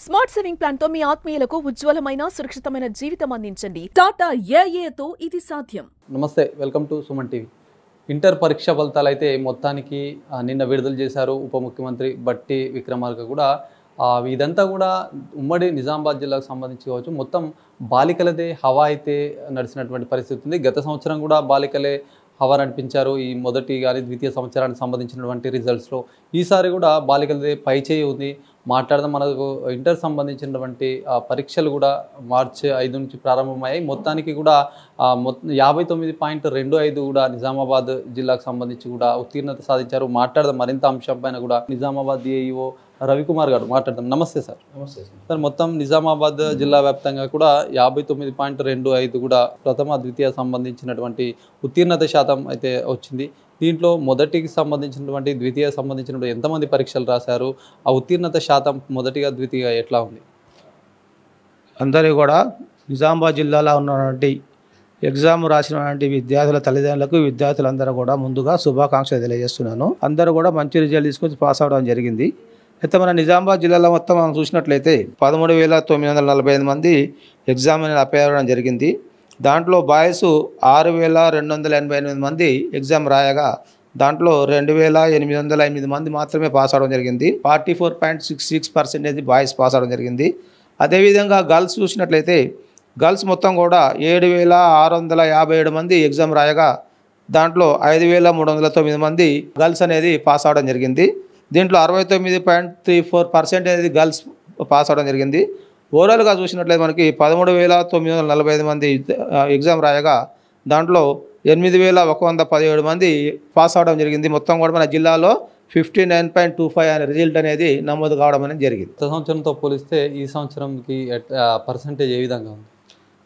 Smart saving plan తో మీ ఆత్మీయులకు ఉజ్వలమైన సురక్షితమైన జీవితం అందించండి. టాటా ఏఏతో ఇది సాధ్యం. నమస్తే, welcome to Suman TV. Inter పరీక్ష ఫలితాలు అయితే మొత్తానికి నిన్న విడుదల చేశారు ఉప ముఖ్యమంత్రి బట్టి విక్రమార్క కూడా. ఇదంతా కూడా ఉమ్మడి నిజామాబాద్ జిల్లాకు సంబంధించి కావచ్చు, మొత్తం బాలికలదే హవా అయితే నడిచినటువంటి పరిస్థితి ఉంది. గత సంవత్సరం కూడా బాలికలే హవా నడిపించారు ఈ మొదటి కానీ ద్వితీయ సంవత్సరానికి సంబంధించినటువంటి రిజల్ట్స్లో. ఈసారి కూడా బాలికలదే పైచేయి ఉంది. మాట్లాడదాం. మనకు ఇంటర్ సంబంధించినటువంటి పరీక్షలు కూడా మార్చి 5 నుంచి ప్రారంభమయ్యాయి. మొత్తానికి కూడా 59.25 కూడా నిజామాబాద్ జిల్లాకు సంబంధించి కూడా ఉత్తీర్ణత సాధించారు. మాట్లాడదాం మరింత అంశం పైన కూడా. నిజామాబాద్ ఏఈఓ రవికుమార్ గారు మాట్లాడదాం. నమస్తే సార్. నమస్తే సార్, మొత్తం నిజామాబాద్ జిల్లా వ్యాప్తంగా కూడా 59.25 కూడా ప్రథమ ద్వితీయ సంబంధించినటువంటి ఉత్తీర్ణత శాతం అయితే వచ్చింది. దీంట్లో మొదటికి సంబంధించినటువంటి ద్వితీయ సంబంధించినటువంటి ఎంతమంది పరీక్షలు రాశారు, ఆ ఉత్తీర్ణత శాతం మొదటిగా ద్వితీయ ఎట్లా ఉంది? అందరూ కూడా నిజామాబాద్ జిల్లాలో ఉన్నటువంటి ఎగ్జామ్ రాసినటువంటి విద్యార్థుల తల్లిదండ్రులకు విద్యార్థులందరూ కూడా ముందుగా శుభాకాంక్షలు తెలియజేస్తున్నాను. అందరూ కూడా మంచి రిజల్ట్ తీసుకొని పాస్ అవడం జరిగింది. అయితే మన నిజామాబాద్ జిల్లాలో మొత్తం మనం చూసినట్లయితే 13,945 మంది ఎగ్జామ్ అనేది అప్లై అవ్వడం జరిగింది. దాంట్లో బాయ్స్ 6,288 మంది ఎగ్జామ్ రాయగా దాంట్లో 2,808 మంది మాత్రమే పాస్ అవడం జరిగింది. 44.66% బాయ్స్ పాస్ అవడం జరిగింది. అదేవిధంగా గర్ల్స్ చూసినట్లయితే గర్ల్స్ మొత్తం కూడా 7,657 మంది ఎగ్జామ్ రాయగా దాంట్లో 5,309 మంది గర్ల్స్ అనేది పాస్ అవడం జరిగింది. దీంట్లో 69.34% అనేది గర్ల్స్ పాస్ అవడం జరిగింది. ఓవరాల్గా చూసినట్లయితే మనకి 13,945 మంది ఎగ్జామ్ రాయగా దాంట్లో 8,117 మంది పాస్ అవడం జరిగింది. మొత్తం కూడా మన జిల్లాలో 59.25 అనే రిజల్ట్ అనేది నమోదు కావడం అనేది జరిగింది. గత సంవత్సరంతో పోలిస్తే ఈ సంవత్సరంకి పర్సంటేజ్ ఏ విధంగా ఉంది?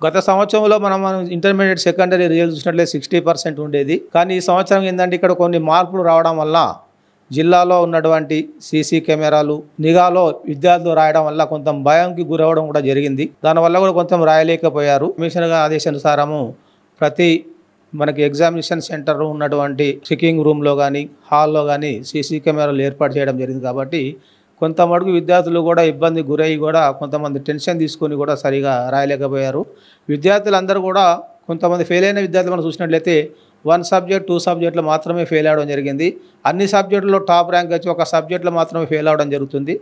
గత సంవత్సరంలో మనం ఇంటర్మీడియట్ సెకండరీ రిజల్ట్ చూసినట్లయితే 60% ఉండేది. కానీ ఈ సంవత్సరం ఏంటంటే ఇక్కడ కొన్ని మార్పులు రావడం వల్ల జిల్లాలో ఉన్నటువంటి సీసీ కెమెరాలు నిఘాలో విద్యార్థులు రాయడం వల్ల కొంత భయంకి గురవడం కూడా జరిగింది. దానివల్ల కూడా కొంచెం రాయలేకపోయారు. కమిషనర్ ఆదేశానుసారము ప్రతి మనకి ఎగ్జామినేషన్ సెంటర్ ఉన్నటువంటి చెకింగ్ రూమ్లో కానీ హాల్లో కానీ సీసీ కెమెరాలు ఏర్పాటు చేయడం జరిగింది. కాబట్టి కొంత మటుకు విద్యార్థులు కూడా ఇబ్బంది గురయ్యి కూడా కొంతమంది టెన్షన్ తీసుకొని కూడా సరిగా రాయలేకపోయారు. విద్యార్థులందరూ కూడా కొంతమంది ఫెయిల్ అయిన విద్యార్థులు మనం చూసినట్లయితే 1 సబ్జెక్ట్ 2 సబ్జెక్టులు మాత్రమే ఫెయిల్ అవడం జరిగింది. అన్ని సబ్జెక్టుల్లో టాప్ ర్యాంక్ వచ్చి ఒక సబ్జెక్టులో మాత్రమే ఫెయిల్ అవడం జరుగుతుంది.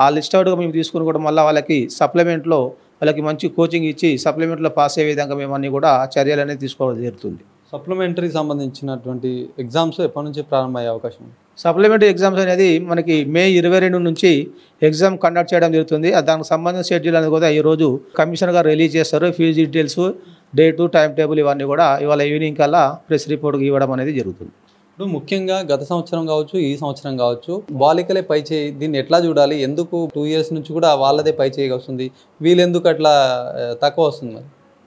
ఆ లిస్ట్ అవుట్గా మేము తీసుకుని కూడా మళ్ళీ వాళ్ళకి సప్లిమెంట్లో వాళ్ళకి మంచి కోచింగ్ ఇచ్చి సప్లిమెంట్లో పాస్ అయ్యే విధంగా మేము అన్నీ కూడా చర్యలు అనేది తీసుకోవడం జరుగుతుంది. సప్లిమెంటరీ సంబంధించినటువంటి ఎగ్జామ్స్ ఎప్పటి నుంచి ప్రారంభమయ్యే అవకాశం ఉంది? సప్లిమెంటరీ ఎగ్జామ్స్ అనేది మనకి మే 22 నుంచి ఎగ్జామ్ కండక్ట్ చేయడం జరుగుతుంది. దానికి సంబంధించిన షెడ్యూల్ అనేది కూడా ఈరోజు కమిషనర్ గారు రిలీజ్ చేస్తారు. Fees details, date, time table ఇవన్నీ కూడా ఇవాళ ఈవినింగ్ కల్లా ప్రెస్ రిపోర్ట్కి ఇవ్వడం అనేది జరుగుతుంది. ఇప్పుడు ముఖ్యంగా గత సంవత్సరం కావచ్చు, ఈ సంవత్సరం కావచ్చు, బాలికలే పైచేయి, దీన్ని ఎట్లా చూడాలి? ఎందుకు 2 years నుంచి కూడా వాళ్ళదే పైచేయి వస్తుంది, వీళ్ళెందుకు అట్లా తక్కువ వస్తుంది?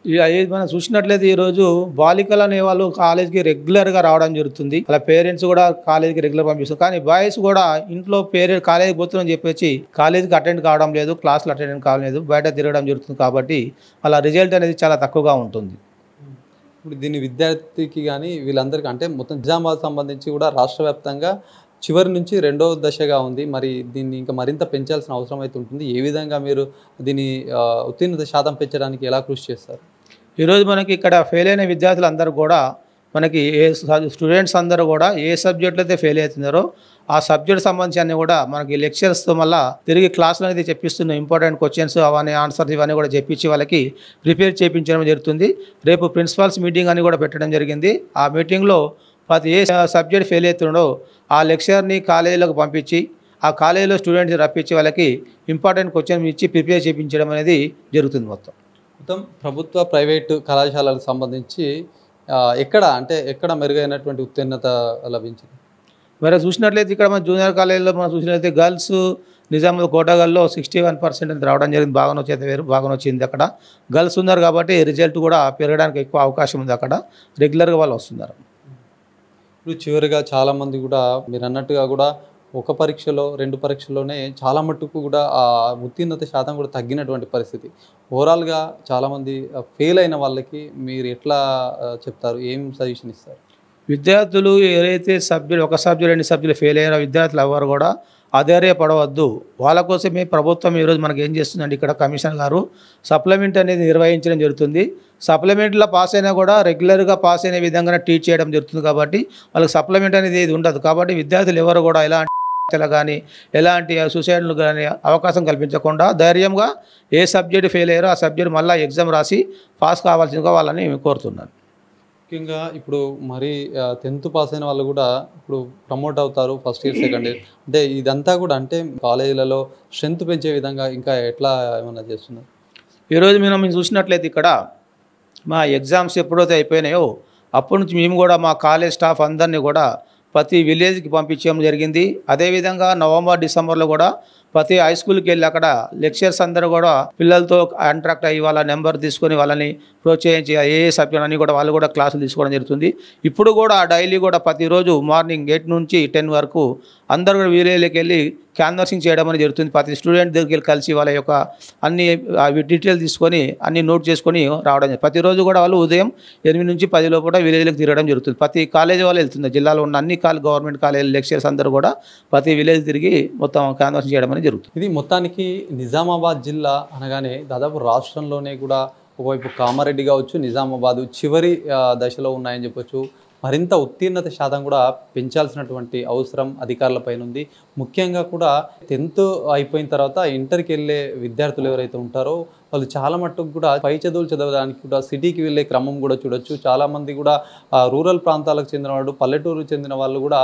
మరి మనం చూసినట్లయితే ఈరోజు బాలికలు అనే వాళ్ళు కాలేజీకి రెగ్యులర్గా రావడం జరుగుతుంది. అలా పేరెంట్స్ కూడా కాలేజీకి రెగ్యులర్ పంపిస్తారు. కానీ బాయ్స్ కూడా ఇంట్లో కాలేజీకి పోతున్నామని చెప్పేసి కాలేజీకి అటెండ్ కావడం లేదు, క్లాసులు అటెండ్ కావడం లేదు, బయట తిరగడం జరుగుతుంది. కాబట్టి అలా రిజల్ట్ అనేది చాలా తక్కువగా ఉంటుంది. ఇప్పుడు దీన్ని విద్యార్థికి కానీ వీళ్ళందరికీ అంటే మొత్తం నిజామాబాద్ సంబంధించి కూడా రాష్ట్ర వ్యాప్తంగా చివరి నుంచి 2వ దశగా ఉంది. మరి దీన్ని ఇంకా మరింత పెంచాల్సిన అవసరం అయితే ఉంటుంది. ఏ విధంగా మీరు దీన్ని ఉత్తీర్ణత శాతం పెంచడానికి ఎలా కృషి చేస్తారు? ఈరోజు మనకి ఇక్కడ ఫెయిల్ అయిన విద్యార్థులందరూ కూడా మనకి స్టూడెంట్స్ అందరూ కూడా ఏ సబ్జెక్టులు అయితే ఫెయిల్ అవుతున్నారో ఆ సబ్జెక్ట్ సంబంధించి అన్నీ కూడా మనకి లెక్చర్స్తో మళ్ళీ తిరిగి క్లాసులు అనేది చెప్పిస్తున్న ఇంపార్టెంట్ క్వశ్చన్స్ అవన్నీ ఆన్సర్స్ ఇవన్నీ కూడా చెప్పించి వాళ్ళకి ప్రిపేర్ చేయించడం జరుగుతుంది. రేపు ప్రిన్సిపాల్స్ మీటింగ్ అని కూడా పెట్టడం జరిగింది. ఆ మీటింగ్లో ప్రతి ఏ సబ్జెక్ట్ ఫెయిల్ అవుతుండో ఆ లెక్చర్ని కాలేజీలోకి పంపించి ఆ కాలేజీలో స్టూడెంట్స్ రప్పించి వాళ్ళకి ఇంపార్టెంట్ క్వశ్చన్ ఇచ్చి ప్రిపేర్ చేయించడం అనేది జరుగుతుంది. మొత్తం ప్రభుత్వ ప్రైవేటు కళాశాలకు సంబంధించి ఎక్కడ మెరుగైనటువంటి ఉత్తీర్ణత లభించింది? మరి చూసినట్లయితే ఇక్కడ మన జూనియర్ కాలేజీలో మనం చూసినట్లయితే గర్ల్స్ నిజామాబాద్ కోటగల్లో 61% రావడం జరిగింది. బాగా వచ్చింది. అక్కడ గర్ల్స్ ఉన్నారు కాబట్టి రిజల్ట్ కూడా పెరగడానికి ఎక్కువ అవకాశం ఉంది. అక్కడ రెగ్యులర్గా వాళ్ళు వస్తున్నారు. ఇప్పుడు చివరిగా చాలామంది కూడా మీరు అన్నట్టుగా కూడా ఒక పరీక్షలో 2 పరీక్షల్లోనే చాలా మట్టుకు కూడా ఆ ఉత్తీర్ణత శాతం కూడా తగ్గినటువంటి పరిస్థితి. ఓవరాల్గా చాలామంది ఫెయిల్ అయిన వాళ్ళకి మీరు ఎట్లా చెప్తారు? ఏం సజెషన్ ఇస్తారు? విద్యార్థులు ఏదైతే ఒక సబ్జెక్ట్ 2 సబ్జెక్టులు ఫెయిల్ అయిన విద్యార్థులు ఎవరు కూడా అధైర్యపడవద్దు. వాళ్ళ కోసమే ప్రభుత్వం ఈరోజు మనకి ఏం చేస్తుందంటే ఇక్కడ కమిషనర్ గారు సప్లిమెంట్ అనేది నిర్వహించడం జరుగుతుంది. సప్లిమెంట్లో పాస్ అయినా కూడా రెగ్యులర్గా పాస్ అయిన విధంగానే టీచ్ చేయడం జరుగుతుంది. కాబట్టి వాళ్ళకి సప్లిమెంట్ అనేది ఏది ఉండదు. కాబట్టి విద్యార్థులు ఎవరు కూడా ఎలాంటి కానీ ఎలాంటి సూసైడ్లు కానీ అవకాశం కల్పించకుండా ధైర్యంగా ఏ సబ్జెక్ట్ ఫెయిల్ అయ్యారో ఆ సబ్జెక్ట్ మళ్ళీ ఎగ్జామ్ రాసి పాస్ కావాల్సిందిగా వాళ్ళని కోరుతున్నాను. ముఖ్యంగా ఇప్పుడు మరి 10th పాస్ అయిన వాళ్ళు కూడా ఇప్పుడు ప్రమోట్ అవుతారు ఫస్ట్ ఇయర్ సెకండ్ ఇయర్. అంటే ఇదంతా కూడా అంటే కాలేజీలలో స్ట్రెంత్ పెంచే విధంగా ఇంకా ఎట్లా ఏమన్నా చేస్తున్నారు? ఈరోజు మేము చూసినట్లయితే ఇక్కడ మా ఎగ్జామ్స్ ఎప్పుడైతే అయిపోయినాయో అప్పటి నుంచి మేము కూడా మా కాలేజ్ స్టాఫ్ అందరినీ కూడా ప్రతి విలేజ్కి పంపించడం జరిగింది. అదేవిధంగా నవంబర్ డిసెంబర్లో కూడా ప్రతి హై స్కూల్కి వెళ్ళి అక్కడ లెక్చర్స్ అందరూ కూడా పిల్లలతో కాంట్రాక్ట్ అయ్యి వాళ్ళ నెంబర్ తీసుకొని వాళ్ళని ప్రోత్సహించి ఏ సబ్జెక్ట్ అని కూడా వాళ్ళు కూడా క్లాసులు తీసుకోవడం జరుగుతుంది. ఇప్పుడు కూడా డైలీ కూడా ప్రతిరోజు మార్నింగ్ 8 నుంచి 10 వరకు అందరూ కూడా విలేజ్కి వెళ్ళి క్యాన్వర్సింగ్ చేయడం అనేది జరుగుతుంది. ప్రతి స్టూడెంట్ దగ్గరికి వెళ్ళి కలిసి వాళ్ళ యొక్క అన్ని డీటెయిల్ తీసుకొని అన్ని నోట్ చేసుకొని రావడం. ప్రతిరోజు కూడా వాళ్ళు ఉదయం 8 నుంచి 10 లోపల విలేజ్లకు తిరగడం జరుగుతుంది. ప్రతి కాలేజీ వాళ్ళు వెళ్తుంది. జిల్లాలో ఉన్న అన్ని గవర్నమెంట్ కాలేజీ లెక్చర్స్ అందరూ కూడా ప్రతి విలేజ్ తిరిగి మొత్తం క్యాన్వర్సింగ్ చేయడం అనేది జరుగుతుంది. ఇది మొత్తానికి నిజామాబాద్ జిల్లా అనగానే దాదాపు రాష్ట్రంలోనే కూడా ఒకవైపు కామారెడ్డి కావచ్చు, నిజామాబాద్ చివరి దశలో ఉన్నాయని చెప్పొచ్చు. మరింత ఉత్తీర్ణత శాతం కూడా పెంచాల్సినటువంటి అవసరం అధికారులపైన ఉంది. ముఖ్యంగా కూడా 10th అయిపోయిన తర్వాత ఇంటర్కి వెళ్ళే విద్యార్థులు ఎవరైతే ఉంటారో వాళ్ళు చాలా మట్టుకు కూడా పై చదువులు చదవడానికి కూడా సిటీకి వెళ్ళే క్రమం కూడా చూడొచ్చు. చాలామంది కూడా రూరల్ ప్రాంతాలకు చెందిన వాళ్ళు, పల్లెటూరు చెందిన వాళ్ళు కూడా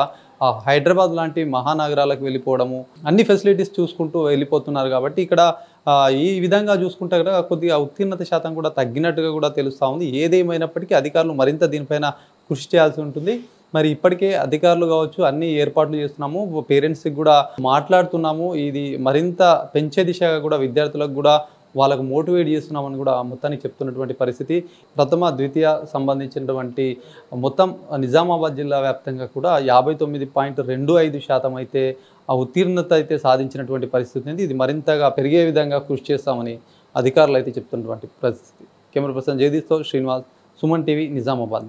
హైదరాబాద్ లాంటి మహానగరాలకు వెళ్ళిపోవడము, అన్ని ఫెసిలిటీస్ చూసుకుంటూ వెళ్ళిపోతున్నారు. కాబట్టి ఇక్కడ ఈ విధంగా చూసుకుంటే కూడా కొద్దిగా ఉత్తీర్ణత శాతం కూడా తగ్గినట్టుగా కూడా తెలుస్తూ ఉంది. ఏదేమైనప్పటికీ అధికారులు మరింత దీనిపైన కృషి చేయాల్సి ఉంటుంది. మరి ఇప్పటికే అధికారులు కావచ్చు అన్ని ఏర్పాట్లు చేస్తున్నాము, పేరెంట్స్కి కూడా మాట్లాడుతున్నాము. ఇది మరింత పెంచే దిశగా కూడా విద్యార్థులకు కూడా వాళ్ళకు మోటివేట్ చేస్తున్నామని కూడా మొత్తానికి చెప్తున్నటువంటి పరిస్థితి. ప్రథమ ద్వితీయ సంబంధించినటువంటి మొత్తం నిజామాబాద్ జిల్లా వ్యాప్తంగా కూడా 59.25% అయితే ఆ ఉత్తీర్ణత అయితే సాధించినటువంటి పరిస్థితి ఉంది. ఇది మరింతగా పెరిగే విధంగా కృషి చేస్తామని అధికారులు అయితే చెప్తున్నటువంటి పరిస్థితి. కెమెరా పర్సన్ జగదీష్తో శ్రీనివాస్, సుమన్ టీవీ, నిజామాబాద్.